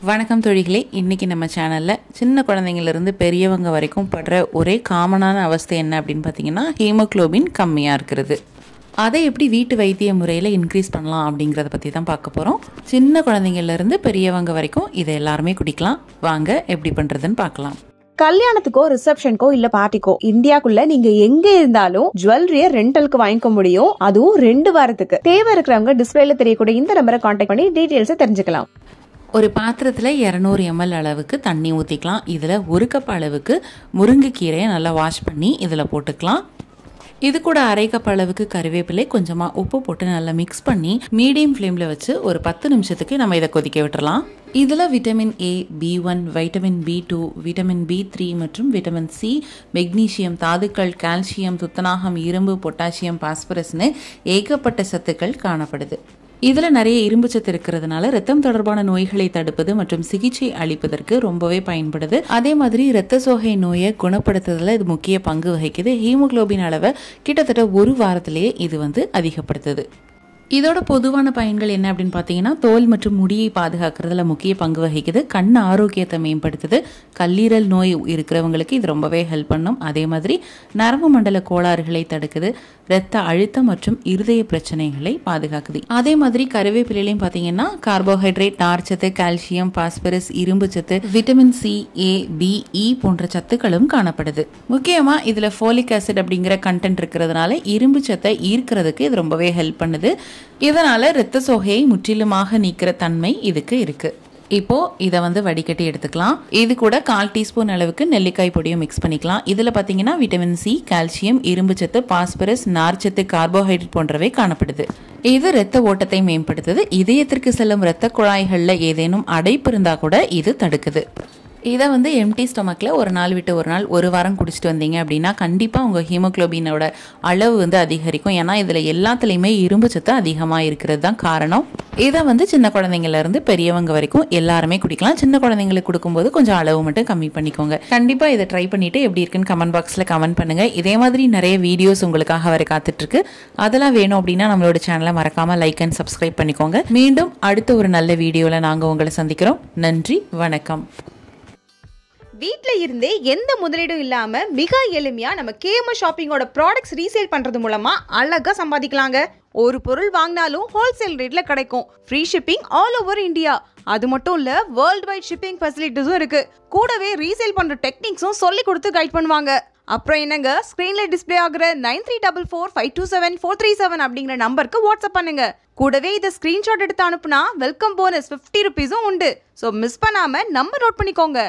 வணக்கம் தோழிகளே, இன்றைக்கி நம்ம சேனலில் சின்ன குழந்தைங்கள்லேருந்து பெரியவங்க வரைக்கும் படுற ஒரே காமனான அவஸ்தை என்ன அப்படின்னு பார்த்தீங்கன்னா ஹீமோக்ளோபின் கம்மியாக இருக்கிறது. அதை எப்படி வீட்டு வைத்திய முறையில் இன்க்ரீஸ் பண்ணலாம் அப்படிங்கிறத பற்றி தான் பார்க்க போகிறோம். சின்ன குழந்தைங்கள்லேருந்து பெரியவங்க வரைக்கும் இதை எல்லாருமே குடிக்கலாம். வாங்க எப்படி பண்ணுறதுன்னு பார்க்கலாம். கல்யாணத்துக்கோ ரிசப்ஷனுக்கோ இல்ல பார்ட்டிக்கோ இந்தியாக்குள்ள நீங்க எங்க இருந்தாலும் ஜுவல்லரிய ரெண்டலுக்கு வாங்கிக்க முடியும். அதுவும் 2 வாரத்துக்கு. தேவை இருக்கிறவங்க டிஸ்பிளேல தெரியக்கூடிய இந்த நம்பரை கான்டாக்ட் பண்ணி டீடைல்ஸ் தெரிஞ்சுக்கலாம். ஒரு பாத்திரத்தில் 200 ml அளவுக்கு தண்ணி ஊற்றிக்கலாம். இதில் 1 கப் அளவுக்கு முருங்கைக்கீரையை நல்லா வாஷ் பண்ணி இதில் போட்டுக்கலாம். இது கூட 1/2 கப் அளவுக்கு கருவேப்பிலை, கொஞ்சமாக உப்பு போட்டு நல்லா மிக்ஸ் பண்ணி மீடியம் ஃப்ளேமில் வச்சு ஒரு 10 நிமிஷத்துக்கு நம்ம இதை கொதிக்க விட்டுறலாம். இதில் vitamin A, B1, vitamin B2, vitamin B3 மற்றும் விட்டமின் C, மெக்னீசியம், தாதுக்கள், கால்சியம், துத்தநாகம், இரும்பு, பொட்டாசியம், பாஸ்பரஸ்னு ஏகப்பட்ட சத்துக்கள் காணப்படுது. இதில் நிறைய இரும்பு சத்து இருக்கிறதுனால இரத்தம் தொடர்பான நோய்களை தடுப்பது மற்றும் சிகிச்சை அளிப்பதற்கு ரொம்பவே பயன்படுது. அதே மாதிரி இரத்த சோகை நோயை குணப்படுத்துறதுல இது முக்கிய பங்கு வகிக்குது. ஹீமோக்ளோபின் அளவை கிட்டத்தட்ட 1 வாரத்திலேயே இது அதிகப்படுத்துது. இதோட பொதுவான பயன்கள் என்ன அப்படின்னு பார்த்தீங்கன்னா, தோல் மற்றும் முடியை பாதுகாக்கிறதுல முக்கிய பங்கு வகிக்குது. கண் ஆரோக்கியத்தை மேம்படுத்துது. கல்லீரல் நோய் இருக்கிறவங்களுக்கு இது ரொம்பவே ஹெல்ப் பண்ணும். அதே மாதிரி நரம்பு மண்டல கோளாறுகளை தடுக்குது. இரத்த அழுத்தம் மற்றும் இருதய பிரச்சனைகளை பாதுகாக்குது. அதே மாதிரி கருவேப்பிலையும் பார்த்தீங்கன்னா கார்போஹைட்ரேட், நார்ச்சத்து, கால்சியம், பாஸ்பரஸ், இரும்பு சத்து, vitamin C, A, B, E போன்ற சத்துக்களும் காணப்படுது. முக்கியமாக இதில் ஃபோலிக் ஆசிட் அப்படிங்கிற கண்டென்ட் இருக்கிறதுனால இரும்பு சத்தை ஈர்க்கிறதுக்கு இது ரொம்பவே ஹெல்ப் பண்ணுது. இதனால இரத்த சோகையை முற்றிலுமாக நீக்கிற தன்மை இதுக்கு இருக்கு. இப்போ இதை வடிகட்டி எடுத்துக்கலாம். இது கூட 1/4 டீஸ்பூன் அளவுக்கு நெல்லிக்காய் பொடியும் மிக்ஸ் பண்ணிக்கலாம். இதில் பார்த்தீங்கன்னா விட்டமின் C, கால்சியம், இரும்பு சத்து, பாஸ்பரஸ், நார்ச்சத்து, கார்போஹைட்ரேட் போன்றவை காணப்படுது. இது இரத்த ஓட்டத்தை மேம்படுத்துது. இதயத்திற்கு செல்லும் இரத்த குழாய்களில் ஏதேனும் அடைப்பு இருந்தால் கூட இது தடுக்குது. இதை எம்டி ஸ்டொமக்கில் ஒரு நாள் விட்டு ஒரு நாள் 1 வாரம் குடிச்சிட்டு வந்தீங்க அப்படின்னா கண்டிப்பாக உங்கள் ஹீமோக்ளோபினோட அளவு அதிகரிக்கும். ஏன்னா இதில் எல்லாத்துலேயுமே இரும்பு சத்து அதிகமாக இருக்கிறது தான் காரணம். இதை சின்ன குழந்தைங்கள்லேருந்து பெரியவங்க வரைக்கும் எல்லாருமே குடிக்கலாம். சின்ன குழந்தைங்களுக்கு கொடுக்கும்போது கொஞ்சம் அளவு மட்டும் கம்மி பண்ணிக்கோங்க. கண்டிப்பாக இதை ட்ரை பண்ணிவிட்டு எப்படி இருக்குன்னு கமெண்ட் பாக்ஸில் கமெண்ட் பண்ணுங்கள். இதே மாதிரி நிறைய வீடியோஸ் உங்களுக்காக வர காத்துட்ருக்கு. அதெல்லாம் வேணும் அப்படின்னா நம்மளோட சேனலை மறக்காமல் லைக் அண்ட் சப்ஸ்கிரைப் பண்ணிக்கோங்க. மீண்டும் அடுத்த ஒரு நல்ல வீடியோவில் நாங்கள் உங்களை சந்திக்கிறோம். நன்றி, வணக்கம். வீட்ல இருந்தே எந்த முதலீடும் இல்லாம மிக எளிமையா நம்ம KMS ஷாப்பிங்கோட ப்ராடக்ட்ஸ் ரீசேல் பண்றது மூலமா அழகா சம்பாதிக்கலாங்க. ஒரு பொருள் வாங்கினாலும் ஹோல்சேல் ரேட்ல கிடைக்கும். Free shipping all over India. அது மட்டும் இல்ல, வேர்ல்ட் வைட் ஷிப்பிங் ஃபெசிலிட்டிஸும் இருக்கு. கூடவே ரீசேல் பண்ற டெக்னிக்ஸும் சொல்லி கொடுத்து கைட் பண்ணுவாங்க. அப்புறம் என்னங்க, ஸ்கிரீன்ல டிஸ்பிளே ஆகுற 9344527437 அப்படிங்கிற நம்பருக்கு வாட்ஸ்அப் பண்ணுங்க. கூடவே இதை ஸ்கிரீன்ஷாட் எடுத்து அனுப்புனா வெல்கம் போனஸ் 50 ரூபீஸும் உண்டு. ஸோ மிஸ் பண்ணாம நம்பர் நோட் பண்ணிக்கோங்க.